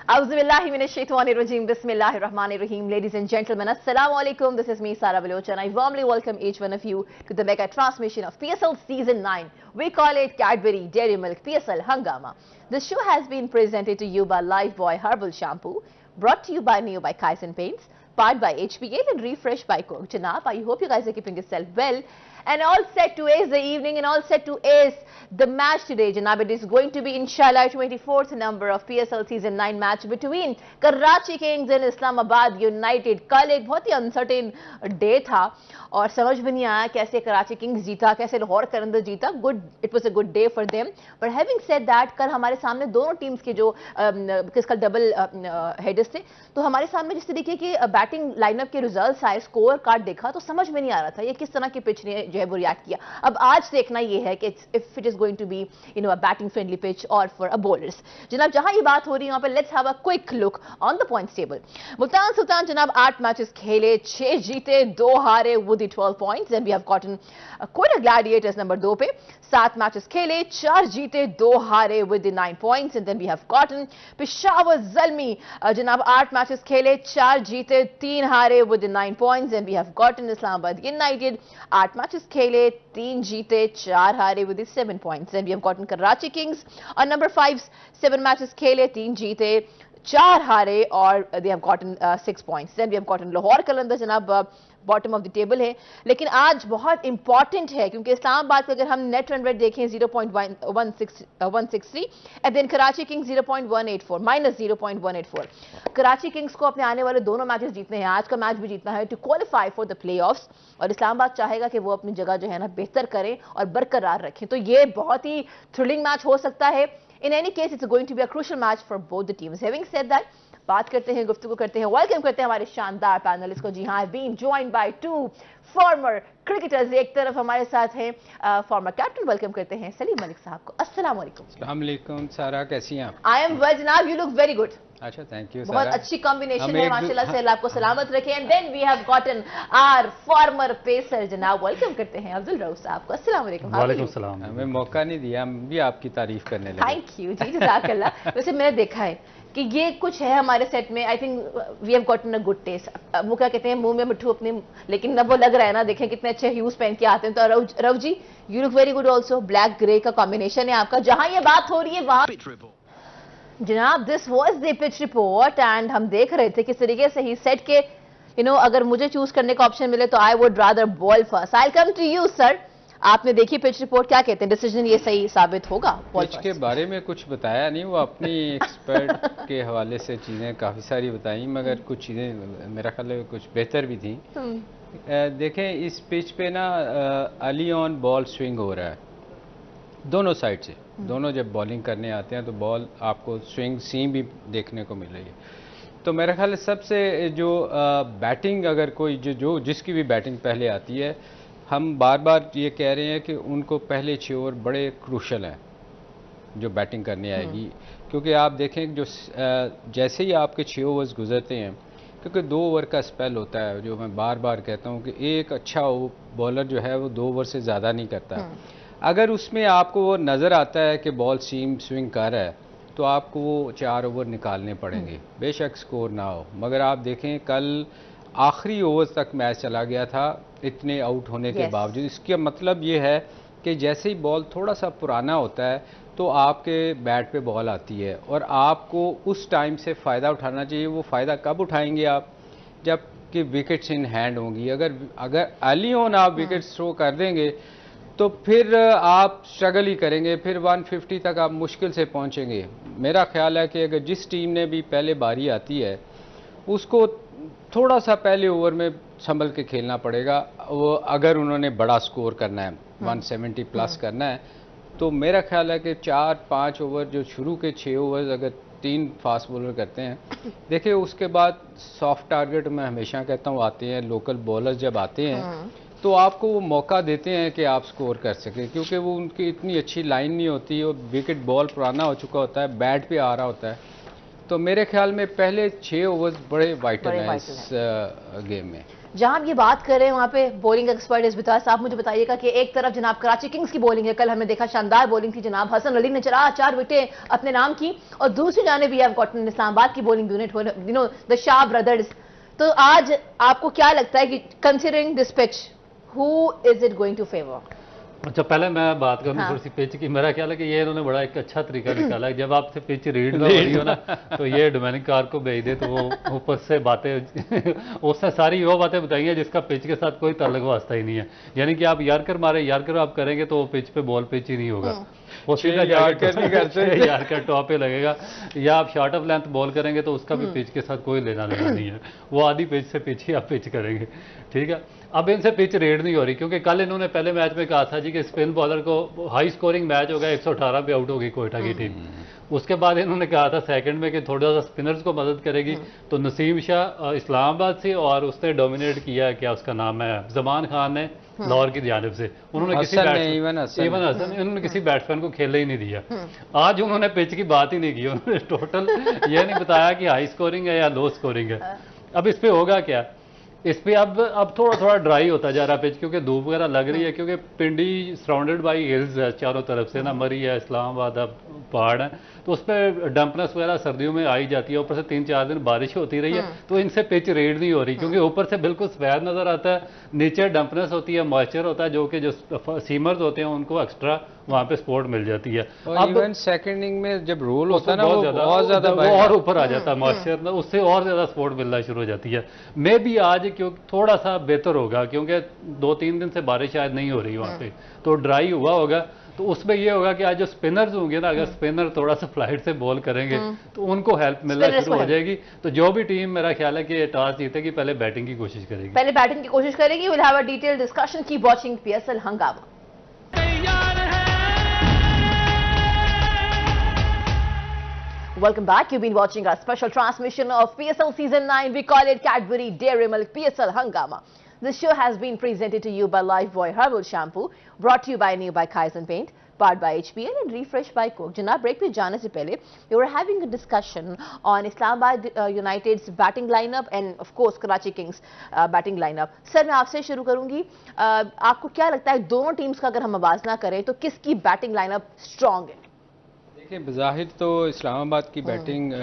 Auzubillahiminash-shaytanir-rajim. Bismillahir-rahmanir-rahim. Ladies and gentlemen, Assalamu alaikum. This is me, Sara Baloch, and I warmly welcome each one of you to the mega transmission of PSL Season 9. We call it Cadbury Dairy Milk PSL Hangama. The show has been presented to you by Lifebuoy Herbal Shampoo, brought to you by Neo by Kaizen Paints, powered by HPL and refreshed by Coke. Janab, I hope you guys are keeping yourself well. And all set to ace the evening and all set to ace the match today, Janab. It is going to be, inshallah, 24th number of PSL Season 9 match between Karachi Kings and Islamabad United. कल एक बहुत ही uncertain day था और समझ भी नहीं आया कैसे कराची किंग्स जीता, कैसे लाहौर करंदर जीता. Good, it was a good day for them. But having said that, कल हमारे सामने दोनों टीम्स के जो कल डबल हेडर्स थे, तो हमारे सामने जिस तरीके की बैटिंग लाइनअप के रिजल्ट्स आए, स्कोर कार्ड देखा तो समझ में नहीं आ रहा था ये किस तरह की पिच ने जो है वो रिएक्ट किया. अब आज देखना ये है कि if it is going to be a batting friendly pitch और फॉर अ बॉलर्स. जनाब, जहां ये बात हो रही है वहां पे let's have a quick look on the points table. Multan Sultan जनाब 8 मैचेस खेले, 6 जीते 2 हारे with 12 points. And we have gotten quite a gladiators number 2 पे 7 मैचेस खेले, 4 जीते 2 हारे with 9 points. And then we have gotten Peshawar Zalmi जनाब 8 मैचेस खेले, 4 जीते 3 हारे with 9 points. And we have gotten Islamabad united 8 matches खेले, 3 जीते 4 हारे with 7 points. And we have gotten Karachi kings और नंबर 5 7 मैचेस खेले, 3 जीते 4 हारे और they have gotten 6 points. Then we have gotten Lahore Qalandar जनाब बॉटम ऑफ द टेबल है, लेकिन आज बहुत इंपॉर्टेंट है क्योंकि इस्लामाबाद का अगर हम नेट रन रेट देखें 0.163 and then Karachi Kings 0.184 minus 0.184. Karachi Kings को अपने आने वाले दोनों मैचेस जीतने हैं, आज का मैच भी जीतना है to qualify for the playoffs. और इस्लामाबाद चाहेगा कि वो अपनी जगह जो है ना बेहतर करें और बरकरार रखें. तो ये बहुत ही थ्रिलिंग मैच हो सकता है. In any case it's going to be a crucial match for both the teams. Having said that, बात करते हैं, गुफ्तगू करते हैं, वेलकम करते हैं हमारे शानदार पैनलिस्ट को. जी हाँ, I been joined by 2 former cricketers. एक तरफ हमारे साथ हैं फॉर्मर कैप्टन, वेलकम करते हैं सलीम मलिक साहब को. अस्सलाम वालेकुम. अस्सलाम वालेकुम. सारा कैसी हैं आप? आई एम वेल जनाब, यू लुक वेरी गुड. अच्छा, थैंक यू. बहुत अच्छी कॉम्बिनेशन है माशाल्लाह से, अल्लाह आपको सलामत रखे. And then we have gotten our former pacer जनाब, वेलकम करते हैं अब्दुल रऊफ साहब को. अस्सलाम वालेकुम. वालेकुम सलाम. हमें मौका नहीं दिया, हम भी आपकी तारीफ करने लगे. थैंक यू जी, जज़ाकल्लाह. वैसे मैंने देखा है कि ये कुछ है हमारे सेट में. I think we have gotten a good test. वो क्या कहते हैं, मुंह में मिठू अपने, लेकिन ना वो लग रहा है ना. देखें कितने अच्छे ह्यूज पहन के आते हैं. तो Rav ji, you look very good also. Black grey का कॉम्बिनेशन है आपका. जहां ये बात हो रही है वहां जनाब this was the pitch report and हम देख रहे थे किस तरीके से ही सेट के अगर मुझे चूज करने का ऑप्शन मिले तो I would rather bowl first. I come to you sir. आपने देखी पिच रिपोर्ट, क्या कहते हैं, डिसीजन ये सही साबित होगा? पिच के बारे में कुछ बताया नहीं, वो अपनी एक्सपर्ट के हवाले से चीज़ें काफ़ी सारी बताई, मगर कुछ चीज़ें मेरा ख्याल है कुछ बेहतर भी थी. देखें, इस पिच पे ना अर्ली ऑन बॉल स्विंग हो रहा है दोनों साइड से. दोनों जब बॉलिंग करने आते हैं तो बॉल आपको स्विंग सीम भी देखने को मिल रही है. तो मेरा ख्याल है सबसे जो बैटिंग, अगर कोई जो जिसकी भी बैटिंग पहले आती है, हम बार बार ये कह रहे हैं कि उनको पहले 6 ओवर बड़े क्रूशल हैं जो बैटिंग करने आएगी. क्योंकि आप देखें जो जैसे ही आपके 6 ओवर्स गुजरते हैं, क्योंकि 2 ओवर का स्पेल होता है, जो मैं बार बार कहता हूँ कि एक अच्छा बॉलर जो है वो 2 ओवर से ज़्यादा नहीं करता. अगर उसमें आपको वो नज़र आता है कि बॉल सीम स्विंग कर रहा है तो आपको वो 4 ओवर निकालने पड़ेंगे, बेशक स्कोर ना हो. मगर आप देखें कल आखिरी ओवर तक मैच चला गया था इतने आउट होने के बावजूद. इसका मतलब ये है कि जैसे ही बॉल थोड़ा सा पुराना होता है तो आपके बैट पे बॉल आती है और आपको उस टाइम से फ़ायदा उठाना चाहिए. वो फ़ायदा कब उठाएंगे आप? जब कि विकेट्स इन हैंड होंगी. अगर अर्ली ऑन आप विकेट्स थ्रो कर देंगे तो फिर आप स्ट्रगल ही करेंगे, फिर 150 तक आप मुश्किल से पहुंचेंगे. मेरा ख्याल है कि अगर जिस टीम ने भी पहले बारी आती है उसको थोड़ा सा पहले ओवर में संभल के खेलना पड़ेगा. वो अगर उन्होंने बड़ा स्कोर करना है, 170 प्लस करना है, तो मेरा ख्याल है कि 4-5 ओवर जो शुरू के 6 ओवर अगर 3 फास्ट बॉलर करते हैं, देखिए उसके बाद सॉफ्ट टारगेट मैं हमेशा कहता हूँ आते हैं, लोकल बॉलर्स जब आते हैं तो आपको वो मौका देते हैं कि आप स्कोर कर सकें, क्योंकि वो उनकी इतनी अच्छी लाइन नहीं होती और विकेट बॉल पुराना हो चुका होता है, बैट पे आ रहा होता है. तो मेरे ख्याल में पहले 6 ओवर्स बड़े वाइटल हैं इस गेम में. जहां हम ये बात कर रहे हैं वहां पे बॉलिंग एक्सपर्ट इस साहब मुझे बताइएगा कि एक तरफ जनाब कराची किंग्स की बॉलिंग है, कल हमने देखा शानदार बॉलिंग थी जनाब हसन अली ने 4 विकेटें अपने नाम की, और दूसरी जाने भी गॉटन इस्लामाबाद की bowling unit, you know the Shah brothers. तो आज आपको क्या लगता है कि considering this pitch who is it going to favour? अच्छा, पहले मैं बात करूँ हाँ। थोड़ी सी पिच की। मेरा ख्याल है कि ये इन्होंने बड़ा एक अच्छा तरीका निकाला है। जब आपसे पिच रीड ना हो रही हो ना तो ये डोमेनिक कार को भेज दे, तो वो ऊपर से बातें उसने सारी वो बातें बताई हैं जिसका पिच के साथ कोई ताल्लुक वास्ता ही नहीं है। यानी कि आप यार्कर मारे, यार्कर आप करेंगे तो वो पिच पे बॉल पिच ही नहीं होगा, वो सीधा यार्कर नहीं कर सकते, यार्कर टॉप पे लगेगा। या आप शॉर्ट ऑफ लेंथ बॉल करेंगे तो उसका भी पिच के साथ कोई लेना देना नहीं है, वो आधी पिच से पिच ही आप पिच करेंगे। ठीक है, अब इनसे पिच रेड नहीं हो रही, क्योंकि कल इन्होंने पहले मैच में कहा था जी कि स्पिन बॉलर को हाई स्कोरिंग मैच होगा, 118 पे आउट होगी कोयटा की टीम। उसके बाद इन्होंने कहा था सेकंड में कि थोड़ा सा स्पिनर्स को मदद करेगी, तो नसीम शाह इस्लामाबाद से, और उसने डोमिनेट किया, क्या उसका नाम है, जमान खान ने लाहौर की जानिब से, उन्होंने किसी इन्होंने किसी बैट्समैन को खेलने ही नहीं दिया। आज उन्होंने पिच की बात ही नहीं की, उन्होंने टोटल ये नहीं बताया कि हाई स्कोरिंग है या लो स्कोरिंग है। अब इस पे होगा क्या, इस पे अब थोड़ा थोड़ा ड्राई होता जा रहा पिच, क्योंकि धूप वगैरह लग रही है, क्योंकि पिंडी सराउंडेड बाई हिल्स है चारों तरफ से ना, मरी है, इस्लामाबाद है, पहाड़ है, तो उस पर डंपनेस वगैरह सर्दियों में आई जाती है। ऊपर से 3-4 दिन बारिश होती रही है, तो इनसे पिच रेड नहीं हो रही, क्योंकि ऊपर से बिल्कुल सफेद नजर आता है, नीचे डंपनेस होती है, मॉइस्चर होता है, जो कि जो सीमर्स होते हैं उनको एक्स्ट्रा वहाँ पे सपोर्ट मिल जाती है। अब इवन सेकंड इनिंग में जब रोल होता है ना, वो बहुत ज्यादा वो और ऊपर आ जाता है मॉइस्चर, उससे और ज्यादा सपोर्ट मिलना शुरू हो जाती है। मे भी आज क्योंकि थोड़ा सा बेहतर होगा, क्योंकि 2-3 दिन से बारिश शायद नहीं हो रही वहाँ पे, तो ड्राई हुआ होगा, तो उसमें ये होगा कि आज जो स्पिनर्स होंगे ना, अगर स्पिनर थोड़ा सा फ्लाइट से बॉल करेंगे तो उनको हेल्प मिलना शुरू हो जाएगी। तो जो भी टीम, मेरा ख्याल है कि टॉस जीतेगी, पहले बैटिंग की कोशिश करेगी, पहले बैटिंग की कोशिश करेगी। Will have a detailed discussion, keep watching PSL हंगामा। Welcome back. You've been watching our special transmission of PSL Season 9. We call it Cadbury Dairy Milk PSL Hangama. This show has been presented to you by Lifebuoy Herbal Shampoo, brought to you by New by Kaizen Paint, powered by HPL and refreshed by Coke. Janab, break पे जाने से पहले we were having a discussion on Islamabad United's batting lineup and of course Karachi Kings batting lineup. Sir मैं आपसे शुरू करूंगी, आपको क्या लगता है दोनों टीम्स का अगर हम आवाज़ना करें तो किसकी बैटिंग लाइनअप स्ट्रॉन्ग है? देखिए, बज़ाहिर तो इस्लामाबाद की बैटिंग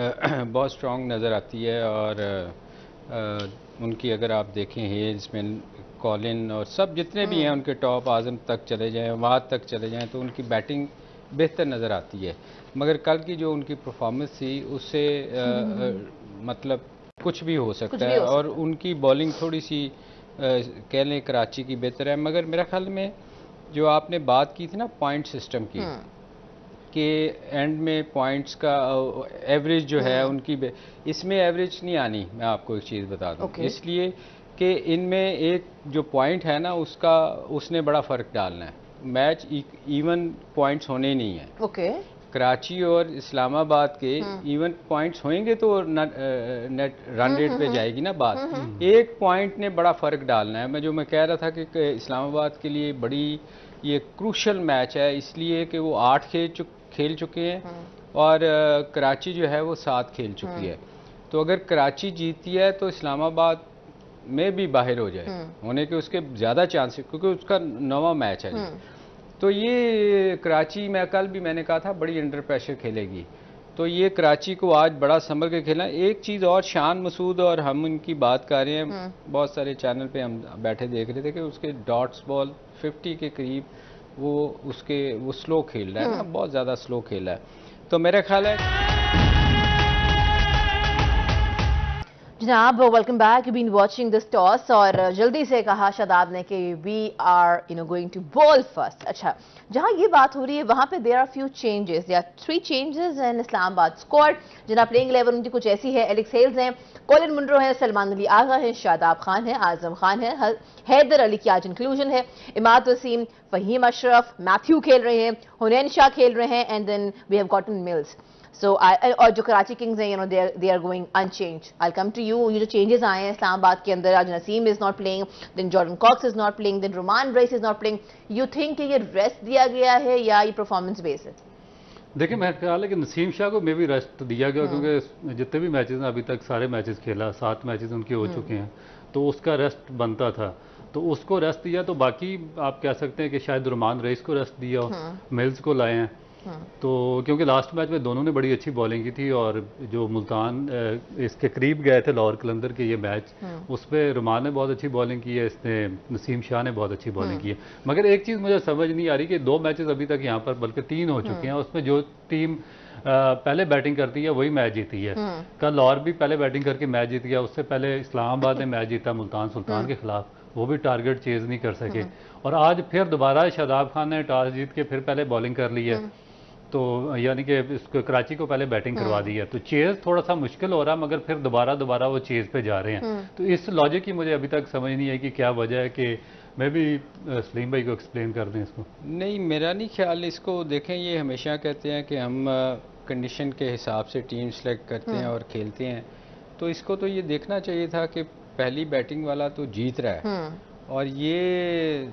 बहुत स्ट्रॉन्ग नज़र आती है, और उनकी अगर आप देखें हेल्समैन, कॉलिन और सब जितने भी हैं उनके टॉप, आज़म तक चले जाएं, वाद तक चले जाएं, तो उनकी बैटिंग बेहतर नज़र आती है। मगर कल की जो उनकी परफॉर्मेंस थी उससे मतलब कुछ भी हो सकता है, और उनकी बॉलिंग थोड़ी सी कह लें कराची की बेहतर है। मगर मेरा ख्याल में जो आपने बात की थी ना पॉइंट सिस्टम की, कि एंड में पॉइंट्स का एवरेज जो है उनकी, इसमें एवरेज नहीं आनी। मैं आपको एक चीज़ बता दूं, इसलिए कि इनमें एक जो पॉइंट है ना उसका, उसने बड़ा फ़र्क डालना है। मैच इवन पॉइंट्स होने ही नहीं है। कराची और इस्लामाबाद के इवन पॉइंट्स होंगे तो नेट रन रेट पे जाएगी ना बात। एक पॉइंट ने बड़ा फ़र्क डालना है। मैं कह रहा था कि इस्लामाबाद के लिए बड़ी ये क्रूशल मैच है, इसलिए कि वो 8 खेल चुके हैं और कराची जो है वो 7 खेल चुकी है। तो अगर कराची जीती है तो इस्लामाबाद में भी बाहर हो जाए होने के उसके ज़्यादा चांस है, क्योंकि उसका 9वां मैच है। तो ये कराची, मैं कल भी मैंने कहा था बड़ी अंडर प्रेशर खेलेगी, तो ये कराची को आज बड़ा संभल के खेलना। एक चीज़ और, शान मसूद और हम इनकी बात कर रहे हैं, बहुत सारे चैनल पे हम बैठे देख रहे थे कि उसके डॉट्स बॉल 50 के करीब वो स्लो खेल रहा है ना, बहुत ज़्यादा स्लो खेल रहा है। तो मेरा ख्याल है जनाब, welcome back. You been watching this toss, और जल्दी से कहा शादाब ने कि we are going to bowl first. अच्छा, जहां ये बात हो रही है वहां पे देयर आर फ्यू चेंजेस, या 3 चेंजेस इन इस्लामाबाद स्क्वाड। जना प्लेइंग 11 उनकी कुछ ऐसी है, एलेक्स हेल्स हैं, कॉलिन मुनरो है, सलमान अली आगा है, शादाब खान है, आजम खान है, हैदर अली की आज इंक्लूजन है, इमाद वसीम, फहीम अशरफ, मैथ्यू खेल रहे हैं, हुनैन शाह खेल रहे हैं, and then we have gotten Mills. So और जो कराची किंग्स हैं, they are going unchanged. I come to you, ये जो चेंजेस आए हैं इस्लामाबाद के अंदर, आज Naseem is not playing, then Jordan Cox is not playing, then Rumman Raees is not playing. You think कि ये रेस्ट दिया गया है या ये परफॉर्मेंस बेस्ड है? देखिए, मेरा ख्याल है कि नसीम शाह को मे भी रेस्ट दिया गया, क्योंकि जितने भी मैचेस हैं अभी तक सारे मैचेस खेला, 7 मैचेस उनके हो चुके हैं, तो उसका रेस्ट बनता था, तो उसको रेस्ट दिया। तो बाकी आप कह सकते हैं कि शायद रुमान रईस को रेस्ट दिया हो, मिल्स को लाए हैं। तो क्योंकि लास्ट मैच में दोनों ने बड़ी अच्छी बॉलिंग की थी, और जो मुल्तान इसके करीब गए थे लाहौर कलंदर के ये मैच, उसमें रुमान ने बहुत अच्छी बॉलिंग की है, इसने नसीम शाह ने बहुत अच्छी बॉलिंग की है। मगर एक चीज़ मुझे समझ नहीं आ रही कि 2 मैचेस अभी तक यहाँ पर बल्कि 3 हो चुके हैं, उसमें जो टीम पहले बैटिंग करती है वही मैच जीती है। कल लाहौर भी पहले बैटिंग करके मैच जीत गया, उससे पहले इस्लामाबाद ने मैच जीता मुल्तान सुल्तान के खिलाफ, वो भी टारगेट चेज नहीं कर सके। और आज फिर दोबारा शादाब खान ने टॉस जीत के फिर पहले बॉलिंग कर ली है, तो यानी कि इसको कराची को पहले बैटिंग करवा दी है। तो चेज थोड़ा सा मुश्किल हो रहा है, मगर फिर दोबारा वो चेज पे जा रहे हैं। तो इस लॉजिक की मुझे अभी तक समझ नहीं है कि क्या वजह है, कि मैं भी सलीम भाई को एक्सप्लेन कर दें इसको। नहीं, मेरा नहीं ख्याल। इसको देखें, ये हमेशा कहते हैं कि हम कंडीशन के हिसाब से टीम सेलेक्ट करते हैं और खेलते हैं, तो इसको तो ये देखना चाहिए था कि पहली बैटिंग वाला तो जीत रहा है, और ये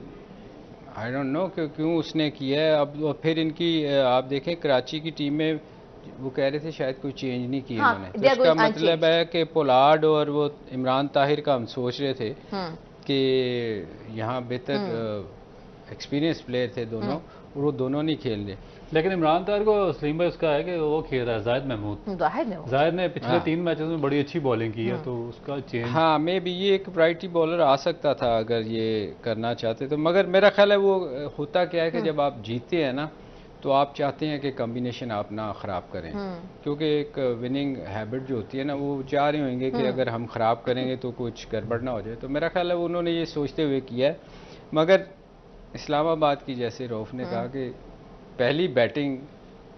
आई डोंट नो क्यों उसने किया है। अब फिर इनकी आप देखें कराची की टीम में वो कह रहे थे शायद कोई चेंज नहीं किया इन्होंने, तो इसका मतलब है कि पोलार्ड और वो इमरान ताहिर का हम सोच रहे थे कि यहाँ बेहतर एक्सपीरियंस प्लेयर थे दोनों, और वो दोनों नहीं खेल रहे। लेकिन इमरान ताहिर को सलीम भाई उसका है कि वो खेल रहा है जाहिद महमूद। जाहिद ने पिछले 3 मैचेस में बड़ी अच्छी बॉलिंग की है, तो उसका चेंज, हाँ मे बी ये एक वैरायटी बॉलर आ सकता था अगर ये करना चाहते तो। मगर मेरा ख्याल है वो होता क्या है कि जब आप जीतते हैं ना, तो आप चाहते हैं कि कॉम्बिनेशन आप ना ख़राब करें, क्योंकि एक विनिंग हैबिट जो होती है ना, वो चाह रहे होंगे कि अगर हम ख़राब करेंगे तो कुछ गड़बड़ ना हो जाए। तो मेरा ख्याल है उन्होंने ये सोचते हुए किया है। मगर इस्लामाबाद की, जैसे रऊफ ने कहा कि पहली बैटिंग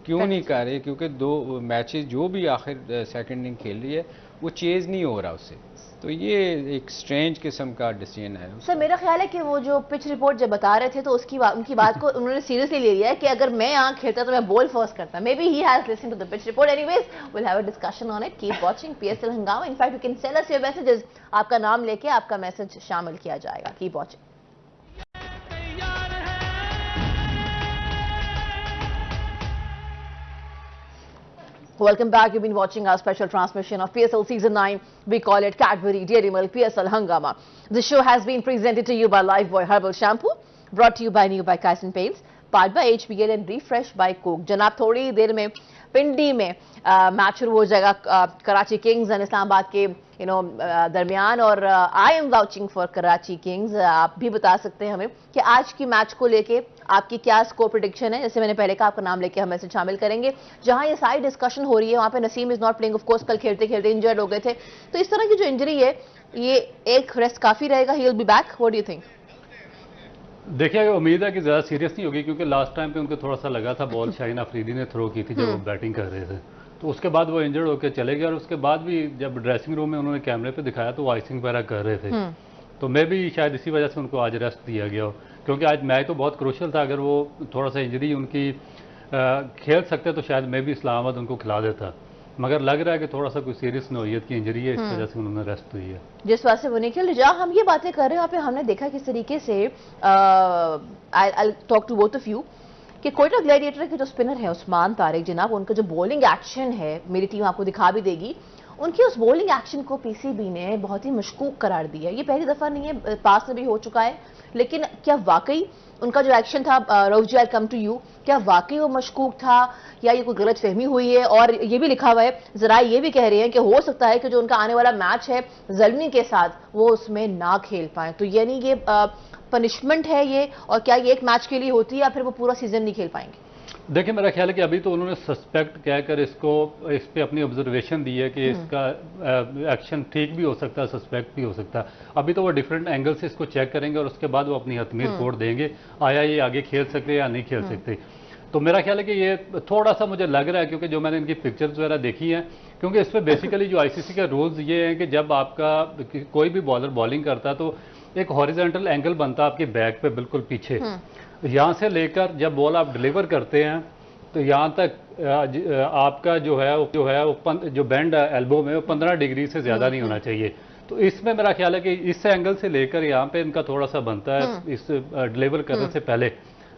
क्यों नहीं कर रहे, क्योंकि 2 मैचेस जो भी आखिर सेकंड इनिंग खेल रही है वो चेज नहीं हो रहा उससे, तो ये एक स्ट्रेंज किस्म का डिसीजन है। सर मेरा ख्याल है कि वो जो पिच रिपोर्ट जब बता रहे थे, तो उनकी बात को उन्होंने सीरियसली ले लिया है कि अगर मैं यहाँ खेलता तो मैं बॉल फर्स्ट करता। May be he has listened to the pitch report. Anyways, will have a discussion on it. Keep watching PSL हंगामा। In fact you can send us your messages, आपका नाम लेके आपका मैसेज शामिल किया जाएगा। Keep watching. Welcome back. You've been watching our special transmission of PSL Season 9. We call it Cadbury Dairy Milk PSL Hangama. The show has been presented to you by Lifebuoy Herbal Shampoo, brought to you by New by Kyson Paints, powered by HBL and refreshed by Coke. जनाब थोड़ी देर में पिंडी में match शुरू हो जाएगा Karachi Kings and Islamabad के दरमियान, और I am vouching for Karachi Kings. आप भी बता सकते हैं हमें कि आज की मैच को लेके आपकी क्या स्कोर प्रेडिक्शन है। जैसे मैंने पहले कहा, आपका नाम लेके हम मैसेज शामिल करेंगे। जहां ये सारी डिस्कशन हो रही है वहां पे Naseem is not playing, of course कल खेलते खेलते इंजर्ड हो गए थे, तो इस तरह की जो इंजरी है ये एक रेस्ट काफी रहेगा। He will be back. What do you think? देखिए, उम्मीद है कि ज़्यादा सीरियस नहीं होगी, क्योंकि लास्ट टाइम पे उनको थोड़ा सा लगा था, बॉल शाहीन अफरीदी ने थ्रो की थी जब वो बैटिंग कर रहे थे, तो उसके बाद वो इंजर्ड होकर चले गए। और उसके बाद भी जब ड्रेसिंग रूम में उन्होंने कैमरे पे दिखाया तो वो आइसिंग वगैरह कर रहे थे, तो मैं भी शायद इसी वजह से उनको आज रेस्ट दिया गया हो, क्योंकि आज मैच तो बहुत क्रूशल था। अगर वो थोड़ा सा इंजरी उनकी खेल सकते तो शायद मैं भी इस्लामाबाद उनको खिला देता, मगर लग रहा है कि थोड़ा सा कोई सीरियस नौयत की इंजरी है, इस वजह से उन्होंने रेस्ट हुई है। जिस वजह से वो निकल जा, हम ये बातें कर रहे हैं यहाँ पे, हमने देखा किस तरीके से I talk to both of you कि कोयटा ग्लैडिएटर के जो स्पिनर है उस्मान तारिक जनाब, उनका जो बॉलिंग एक्शन है, मेरी टीम आपको दिखा भी देगी, उनके उस बॉलिंग एक्शन को पीसीबी ने बहुत ही मशकूक करार दिया। ये पहली दफा नहीं है, पास में भी हो चुका है, लेकिन क्या वाकई उनका जो एक्शन था, रऊफ जी आई कम टू यू, क्या वाकई वो मशकूक था या ये कोई गलत फहमी हुई है? और ये भी लिखा हुआ है, जरा ये भी कह रहे हैं कि हो सकता है कि जो उनका आने वाला मैच है ज़ल्मी के साथ, वो उसमें ना खेल पाए, तो यानी ये पनिशमेंट है ये, और क्या ये एक मैच के लिए होती है या फिर वो पूरा सीजन नहीं खेल पाएंगे? देखिए, मेरा ख्याल है कि अभी तो उन्होंने सस्पेक्ट कहकर इस पे अपनी ऑब्जर्वेशन दी है कि इसका एक्शन ठीक भी हो सकता है, सस्पेक्ट भी हो सकता है। अभी तो वो डिफरेंट एंगल से इसको चेक करेंगे और उसके बाद वो अपनी हतमी रिपोर्ट देंगे, आया ये आगे खेल सकते या नहीं खेल सकते। तो मेरा ख्याल है कि ये थोड़ा सा मुझे लग रहा है, क्योंकि जो मैंने इनकी पिक्चर्स वगैरह देखी हैं, क्योंकि इस पर बेसिकली जो आईसीसी के रूल्स ये हैं कि जब आपका कोई भी बॉलर बॉलिंग करता है तो एक हॉरिजॉन्टल एंगल बनता है आपके बैक पे बिल्कुल पीछे, यहाँ से लेकर जब बॉल आप डिलीवर करते हैं तो यहाँ तक आपका जो है जो बेंड है एल्बो में, वो 15 डिग्री से ज़्यादा नहीं होना चाहिए। तो इसमें मेरा ख्याल है कि इस एंगल से लेकर यहाँ पे इनका थोड़ा सा बनता है इस डिलीवर करने से पहले।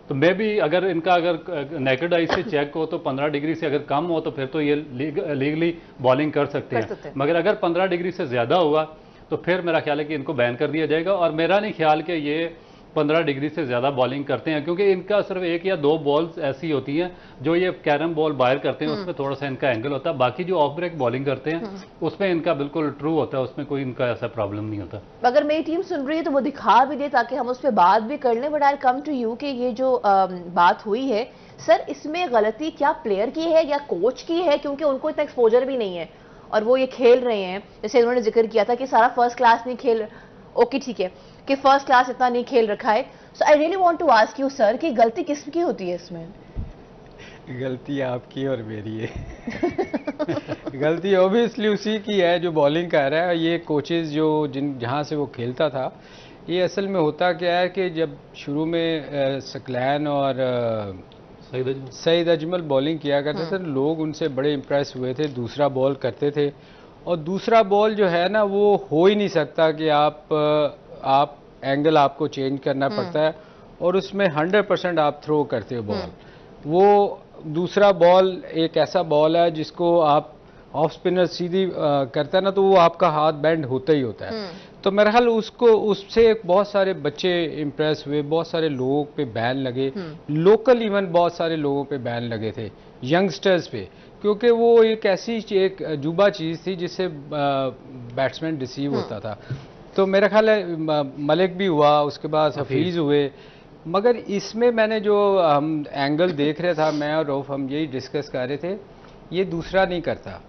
तो मैं भी अगर नेकेड आई से चेक हो तो 15 डिग्री से अगर कम हो तो फिर तो ये लीगली बॉलिंग कर सकते हैं, मगर अगर 15 डिग्री से ज़्यादा हुआ तो फिर मेरा ख्याल है कि इनको बैन कर दिया जाएगा। और मेरा नहीं ख्याल कि ये 15 डिग्री से ज़्यादा बॉलिंग करते हैं, क्योंकि इनका सिर्फ 1 या 2 बॉल्स ऐसी होती हैं जो ये कैरम बॉल बाहर करते हैं, उसमें थोड़ा सा इनका एंगल होता है। बाकी जो ऑफ ब्रेक बॉलिंग करते हैं उसमें इनका बिल्कुल ट्रू होता है, उसमें कोई इनका ऐसा प्रॉब्लम नहीं होता। अगर मेरी टीम सुन रही है तो वो दिखा भी दे ताकि हम उस पर बात भी कर लें। But I come to you कि ये जो बात हुई है सर, इसमें गलती क्या प्लेयर की है या कोच की है, क्योंकि उनको इतना एक्सपोजर भी नहीं है और वो ये खेल रहे हैं। जैसे उन्होंने जिक्र किया था कि सारा फर्स्ट क्लास नहीं खेल, ओके ठीक है कि फर्स्ट क्लास इतना नहीं खेल रखा है। So I really want to ask you sir कि गलती किसकी होती है इसमें? गलती आपकी और मेरी है। गलती ऑब्वियसली उसी की है जो बॉलिंग कर रहा है। ये कोचेज जो जहाँ से वो खेलता था, ये असल में होता क्या है कि जब शुरू में सकलैन और सईद अजमल बॉलिंग किया करते थे, लोग उनसे बड़े इम्प्रेस हुए थे, दूसरा बॉल करते थे। और दूसरा बॉल जो है ना वो हो ही नहीं सकता कि आप एंगल आपको चेंज करना पड़ता है और उसमें 100% आप थ्रो करते हो बॉल। वो दूसरा बॉल एक ऐसा बॉल है जिसको आप ऑफ स्पिनर सीधी करता है ना, तो वो आपका हाथ बैंड होता ही होता है। तो मेरा ख्याल उससे बहुत सारे बच्चे इम्प्रेस हुए, बहुत सारे लोगों पे बैन लगे, लोकल इवन बहुत सारे लोगों पे बैन लगे थे, यंगस्टर्स पे, क्योंकि वो एक ऐसी एक अजूबा चीज़ थी जिससे बैट्समैन डिसीव होता था। तो मेरा ख्याल है मलिक भी हुआ, उसके बाद हफीज़ हुए। मगर इसमें मैंने जो हम एंगल देख रहे था, मैं और रऊफ हम यही डिस्कस कर रहे थे, ये दूसरा नहीं करता,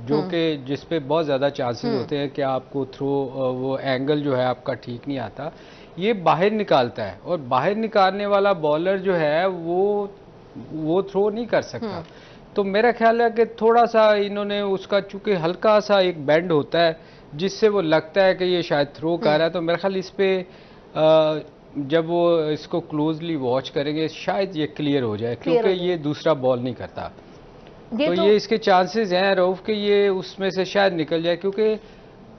जो कि जिस पे बहुत ज़्यादा चांसेस होते हैं कि आपको थ्रो वो एंगल जो है आपका ठीक नहीं आता, ये बाहर निकालता है। और बाहर निकालने वाला बॉलर जो है वो थ्रो नहीं कर सकता। तो मेरा ख्याल है कि थोड़ा सा इन्होंने उसका, चूंकि हल्का सा एक बेंड होता है जिससे वो लगता है कि ये शायद थ्रो कर रहा है, तो मेरा ख्याल इस पे जब वो इसको क्लोजली वॉच करेंगे शायद ये क्लियर हो जाए, क्योंकि ये दूसरा बॉल नहीं करता। तो ये इसके चांसेस हैं रऊफ कि ये उसमें से शायद निकल जाए, क्योंकि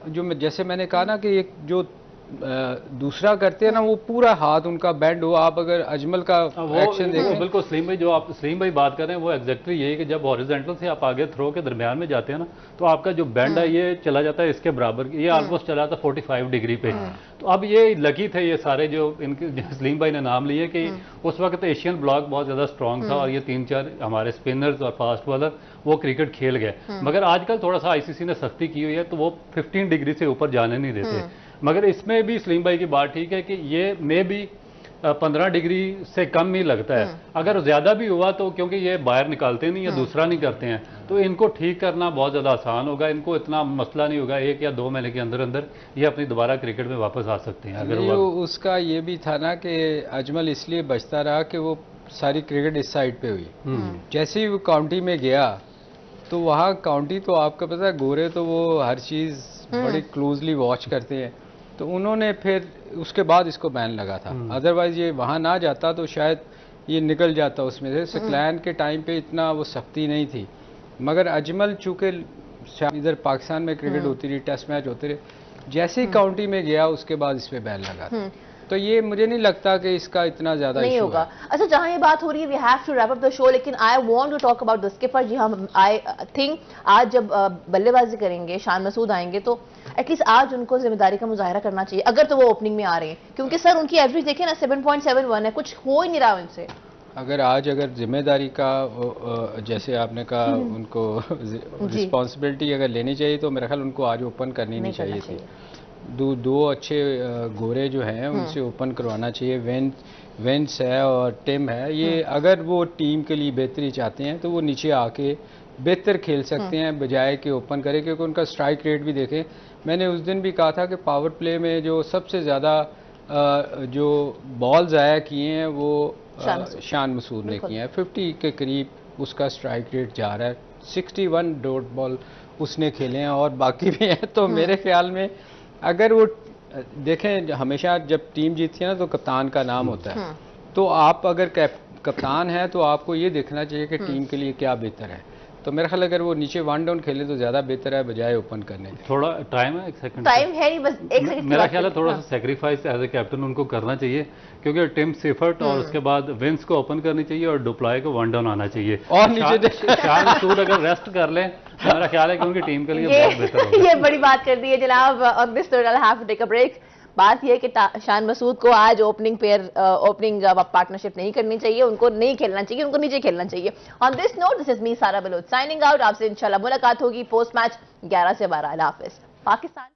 जो जैसे मैंने कहा ना कि एक जो दूसरा करते हैं ना, वो पूरा हाथ उनका बेंड हो। आप अगर अजमल का एक्शन देखें, बिल्कुल सलीम भाई, जो आप सलीम भाई बात कर रहे हैं वो एग्जैक्टली यही कि जब हॉरिजॉन्टल से आप आगे थ्रो के दरमियान में जाते हैं ना, तो आपका जो बेंड है ये चला जाता है इसके बराबर, ये ऑलमोस्ट चला था 45 डिग्री पे। तो अब ये लकी थे ये सारे जो इनके सलीम भाई ने नाम लिए कि उस वक्त एशियन ब्लॉक बहुत ज्यादा स्ट्रॉन्ग था और ये 3-4 हमारे स्पिनर्स और फास्ट बॉलर वो क्रिकेट खेल गए। मगर आजकल थोड़ा सा आईसीसी ने सख्ती की हुई है, तो वो 15 डिग्री से ऊपर जाने नहीं देते। मगर इसमें भी सलीम भाई की बात ठीक है कि ये मे भी 15 डिग्री से कम ही लगता है। अगर ज्यादा भी हुआ तो क्योंकि ये बाहर निकालते नहीं या दूसरा नहीं करते हैं, तो इनको ठीक करना बहुत ज्यादा आसान होगा। इनको इतना मसला नहीं होगा, 1 या 2 महीने के अंदर अंदर ये अपनी दोबारा क्रिकेट में वापस आ सकते हैं। अगर वो उसका ये भी था ना कि अजमल इसलिए बचता रहा कि वो सारी क्रिकेट इस साइड पे हुई। जैसे ही वो काउंटी में गया तो वहाँ काउंटी तो आपका पता है, गोरे तो वो हर चीज बड़ी क्लोजली वॉच करते हैं, तो उन्होंने फिर उसके बाद इसको बैन लगा था। अदरवाइज ये वहां ना जाता तो शायद ये निकल जाता उसमें से। सकलैन के टाइम पे इतना वो सख्ती नहीं थी, मगर अजमल चूंकि इधर पाकिस्तान में क्रिकेट होती रही, टेस्ट मैच होते रहे, जैसे ही काउंटी में गया उसके बाद इस पे बैन लगा। तो ये मुझे नहीं लगता कि इसका इतना ज्यादा नहीं होगा। अच्छा, जहां ये बात हो रही है, we have to wrap up the show, लेकिन I want to talk about the skipper. जी हम आई थिंक आज जब बल्लेबाजी करेंगे, शान मसूद आएंगे, तो एटलीस्ट आज उनको जिम्मेदारी का मुजाहरा करना चाहिए, अगर तो वो ओपनिंग में आ रहे हैं, क्योंकि सर उनकी एवरेज देखें ना 7.71 है, कुछ हो ही नहीं रहा उनसे। अगर जिम्मेदारी का जैसे आपने कहा उनको रिस्पॉन्सिबिलिटी अगर लेनी चाहिए, तो मेरा ख्याल उनको आज ओपन करनी नहीं चाहिए थी। दो अच्छे गोरे जो हैं उनसे ओपन करवाना चाहिए। वेंस है और टिम है, ये अगर वो टीम के लिए बेहतरी चाहते हैं तो वो नीचे आके बेहतर खेल सकते हैं बजाय कि ओपन करें, क्योंकि उनका स्ट्राइक रेट भी देखें। मैंने उस दिन भी कहा था कि पावर प्ले में जो सबसे ज़्यादा जो बॉल ज़ाया किए हैं वो शान मसूद ने किए हैं। 50 के करीब उसका स्ट्राइक रेट जा रहा है, 61 डॉट बॉल उसने खेले हैं और बाकी भी हैं। तो मेरे ख्याल में अगर वो देखें, हमेशा जब टीम जीतती है ना तो कप्तान का नाम होता है, तो आप अगर कप्तान हैं तो आपको ये देखना चाहिए कि टीम के लिए क्या बेहतर है। तो मेरा ख्याल अगर वो नीचे 1 डाउन खेले तो ज़्यादा बेहतर है बजाय ओपन करने के। थोड़ा टाइम है, 1 सेकंड टाइम है नहीं, बस 1 सेकंड। मेरा ख्याल है थोड़ा सा सेक्रीफाइस एज ए कैप्टन उनको करना चाहिए, क्योंकि टिम सेफर्ट और उसके बाद विंस को ओपन करनी चाहिए और डुप्लाई को 1 डाउन आना चाहिए। और नीचे शान मसूद अगर रेस्ट कर लें तो मेरा ख्याल है कि उनकी टीम के लिए बहुत बेहतर होगा। ये बड़ी बात कर दी है जनाब। On this note I have to take a break. बात यह है कि शान मसूद को आज ओपनिंग पार्टनरशिप नहीं करनी चाहिए, उनको नहीं खेलना चाहिए, उनको नीचे खेलना चाहिए। On this note this is me सारा बलोच साइनिंग आउट। आपसे इंशाल्लाह मुलाकात होगी पोस्ट मैच 11 से 12। अल्लाह हाफिज। पाकिस्तान